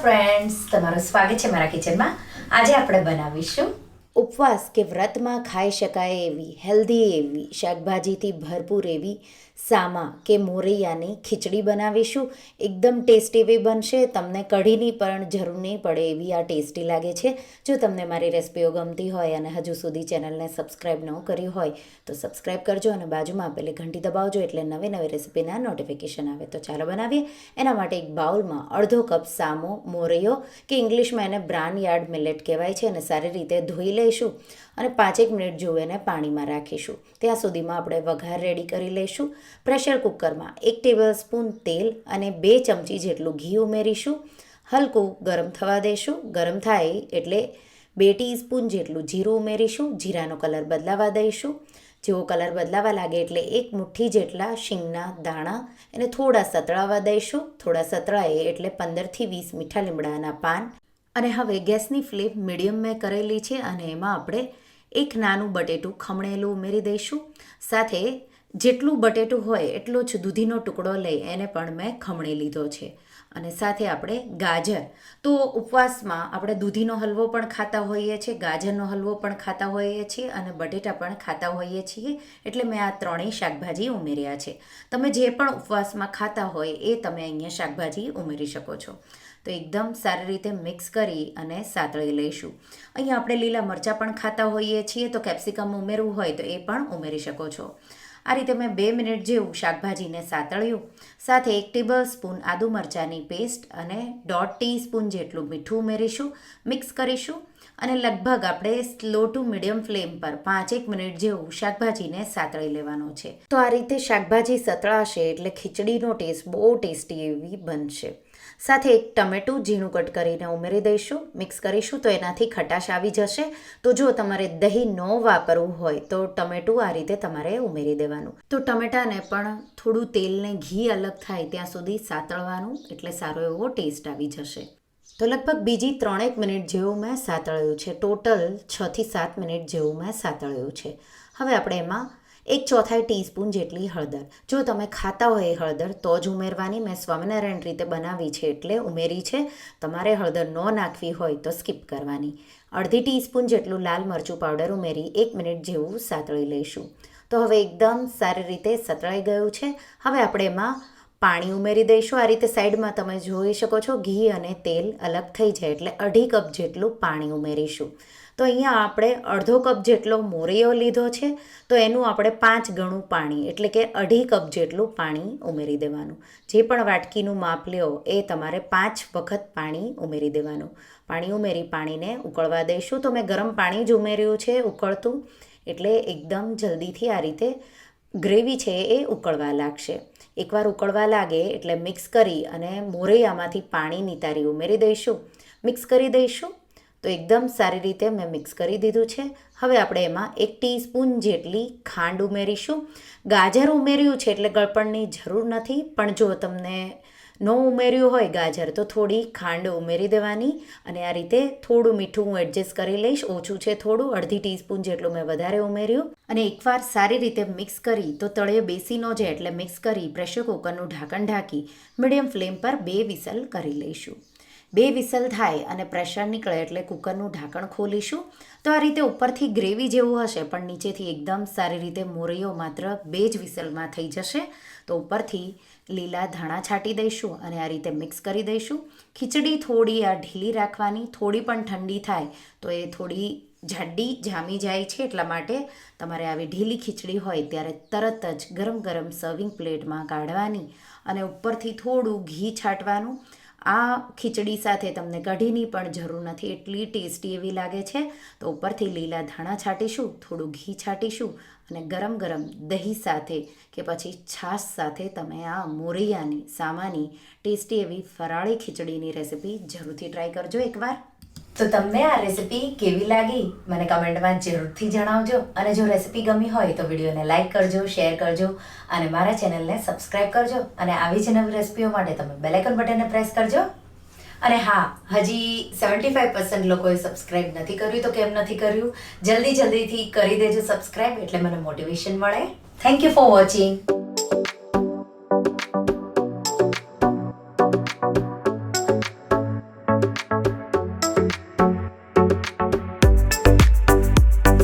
Friends, તમારું સ્વાગત છે મારા કિચનમાં. આજે આપણે બનાવીશું ઉપવાસ કે વ્રતમાં ખાઈ શકાય એવી હેલ્ધી એવી શાકભાજીથી ભરપૂર એવી સામા કે મોરૈયાની ખીચડી બનાવીશું. એકદમ ટેસ્ટી એવી બનશે. તમને કઢીની પણ જરૂર નહીં પડે એવી આ ટેસ્ટી લાગે છે. જો તમને મારી રેસિપીઓ ગમતી હોય અને હજુ સુધી ચેનલને સબસ્ક્રાઈબ ન કર્યું હોય તો સબસ્ક્રાઈબ કરજો અને બાજુમાં આપેલી ઘંટી દબાવજો એટલે નવી નવી રેસિપીના નોટિફિકેશન આવે. તો ચાલો બનાવીએ. એના માટે એક બાઉલમાં અડધો કપ સામો મોરૈયો કે ઇંગ્લિશમાં એને બાર્નયાર્ડ મિલેટ કહેવાય છે અને સારી રીતે ધોઈ લઈશું અને 5 મિનિટ જેવું એને પાણીમાં રાખીશું. ત્યાં સુધીમાં આપણે વઘાર રેડી કરી લઈશું. પ્રેશર કુકરમાં 1 ટેબલસ્પૂન તેલ અને 2 ચમચી જેટલું ઘી ઉમેરીશું. હલકું ગરમ થવા દઈશું. ગરમ થાય એટલે 2 ટીસ્પૂન જેટલું જીરું ઉમેરીશું. જીરાનો કલર બદલાવા દઈશું. જેવો કલર બદલાવા લાગે એટલે 1 મુઠ્ઠી જેટલા શીંગના દાણા એને થોડા સતળાવા દઈશું. થોડા સતળાએ એટલે 15થી 20 મીઠા લીમડાના પાન. અને હવે ગેસની ફ્લેમ મીડિયમ મેં કરેલી છે અને એમાં આપણે એક નાનું બટેટું ખમણેલું ઉમેરી દઈશું. સાથે જેટલું બટેટું હોય એટલો જ દૂધીનો ટુકડો લઈ એને પણ મેં ખમણી લીધો છે. અને સાથે આપણે ગાજર, તો ઉપવાસમાં આપણે દૂધીનો હલવો પણ ખાતા હોઈએ છીએ, ગાજરનો હલવો પણ ખાતા હોઈએ છીએ અને બટેટા પણ ખાતા હોઈએ છીએ. એટલે મેં આ ત્રણેય શાકભાજી ઉમેર્યા છે. તમે જે પણ ઉપવાસમાં ખાતા હોય એ તમે અહીંયા શાકભાજી ઉમેરી શકો છો. તો એકદમ સારી રીતે મિક્સ કરી અને સાતળી લઈશું. અહીંયા આપણે લીલા મરચાં પણ ખાતા હોઈએ છીએ તો કેપ્સિકમ ઉમેરવું હોય તો એ પણ ઉમેરી શકો છો. આ રીતે મેં 2 મિનિટ જેવું શાકભાજીને સાતળ્યું. સાથે 1 ટેબલસ્પૂન આદુ મરચાંની પેસ્ટ અને 1/2 ટીસ્પૂન જેટલું મીઠું ઉમેરીશું. મિક્સ કરીશું અને લગભગ આપણે સ્લો ટુ મીડિયમ ફ્લેમ પર 5 મિનિટ જેવું શાકભાજીને સાતળી લેવાનો છે. તો આ રીતે શાકભાજી સતળાશે એટલે ખીચડીનો ટેસ્ટ બહુ ટેસ્ટી એવી બનશે. સાથે 1 ટમેટું ઝીણું કટ કરીને ઉમેરી દઈશું. મિક્સ કરીશું તો એનાથી ખટાશ આવી જશે. તો જો તમારે દહીં ન વાપરવું હોય તો ટમેટું આ રીતે તમારે ઉમેરી દેવાનું. તો ટમેટાને પણ થોડું તેલને ઘી અલગ થાય ત્યાં સુધી સાતળવાનું એટલે સારો એવો ટેસ્ટ આવી જશે. તો લગભગ બીજી 3 મિનિટ જેવું મેં સાતળ્યું છે. ટોટલ 6થી 7 મિનિટ જેવું મેં સાતળ્યું છે. હવે આપણે એમાં 1/4 ટીસ્પૂન જેટલી હળદર, જો તમે ખાતા હોય હળદર તો જ ઉમેરવાની. મેં સ્વામિનારાયણ રીતે બનાવી છે એટલે ઉમેરી છે. તમારે હળદર ન નાખવી હોય તો સ્કીપ કરવાની. 1/2 ટીસ્પૂન જેટલું લાલ મરચું પાવડર ઉમેરી 1 મિનિટ જેવું સાતળી લઈશું. તો હવે એકદમ સારી રીતે સતળાઈ ગયું છે. હવે આપણે એમાં પાણી ઉમેરી દઈશું. આ રીતે સાઈડમાં તમે જોઈ શકો છો ઘી અને તેલ અલગ થઈ જાય એટલે 1/2 કપ જેટલું પાણી ઉમેરીશું. તો અહીંયા આપણે અડધો કપ જેટલો મોરૈયો લીધો છે તો એનું આપણે 5 ગણું પાણી એટલે કે 1/2 કપ જેટલું પાણી ઉમેરી દેવાનું. જે પણ વાટકીનું માપ લ્યો એ તમારે 5 વખત પાણી ઉમેરી દેવાનું. પાણી ઉમેરી પાણીને ઉકળવા દઈશું. તો મેં ગરમ પાણી જ ઉમેર્યું છે ઉકળતું, એટલે એકદમ જલ્દીથી આ રીતે ગ્રેવી છે એ ઉકળવા લાગશે. એકવાર ઉકળવા લાગે એટલે મિક્સ કરી અને મોરૈયામાંથી પાણી નિતારી ઉમેરી દઈશું. મિક્સ કરી દઈશું. તો એકદમ સારી રીતે મેં મિક્સ કરી દીધું છે. હવે આપણે એમાં 1 ટીસ્પૂન જેટલી ખાંડ ઉમેરીશું. ગાજર ઉમેર્યું છે એટલે ગળપણની જરૂર નથી, પણ જો તમને ન ઉમેર્યું હોય ગાજર તો થોડી ખાંડ ઉમેરી દેવાની. અને આ રીતે થોડું મીઠું હું એડજસ્ટ કરી લઈશ. ઓછું છે થોડું, 1/2 ટીસ્પૂન જેટલું મેં વધારે ઉમેર્યું. અને એકવાર સારી રીતે મિક્સ કરી તો તળિયે બેસી ન જાય એટલે મિક્સ કરી પ્રેશર કુકરનું ઢાંકણ ઢાંકી મીડિયમ ફ્લેમ પર 2 વિસલ કરી લઈશું. 2 વિસલ થાય અને પ્રેશર નીકળે એટલે કુકરનું ઢાંકણ ખોલીશું. તો આ રીતે ઉપરથી ગ્રેવી જેવું હશે પણ નીચેથી એકદમ સારી રીતે મોરૈયો માત્ર 2 જ વિસલમાં થઈ જશે. તો ઉપરથી લીલા ધાણા છાંટી દઈશું અને આ રીતે મિક્સ કરી દઈશું. ખીચડી થોડી આ ઢીલી રાખવાની. થોડી પણ ઠંડી થાય તો એ થોડી જાડી જામી જાય છે. એટલા માટે તમારે આવી ઢીલી ખીચડી હોય ત્યારે તરત જ ગરમ ગરમ સર્વિંગ પ્લેટમાં કાઢવાની અને ઉપરથી થોડું ઘી છાંટવાનું. આ ખીચડી સાથે તમને કઢીની પણ જરૂર નથી, એટલી ટેસ્ટી એવી લાગે છે. તો ઉપરથી લીલા ધાણા છાંટીશું, થોડું ઘી છાંટીશું અને ગરમ ગરમ દહીં સાથે કે પછી છાશ સાથે તમે આ મોરૈયાની સામાની ટેસ્ટી એવી ફરાળી ખીચડીની રેસિપી જરૂરથી ટ્રાય કરજો એકવાર. તો તમને આ રેસિપી કેવી લાગી મને કમેન્ટમાં જરૂરથી જણાવજો. અને જો રેસિપી ગમી હોય તો વિડીયોને લાઇક કરજો, શેર કરજો અને મારા ચેનલને સબસ્ક્રાઈબ કરજો. અને આવી જ નવી રેસિપીઓ માટે તમે બેલ આઇકન બટનને પ્રેસ કરજો. અને હા, હજી 75% લોકોએ સબસ્ક્રાઈબ નથી કર્યું તો કેમ નથી કર્યું? જલ્દીથી કરી દેજો સબસ્ક્રાઈબ એટલે મને મોટિવેશન મળે. Thank you for watching.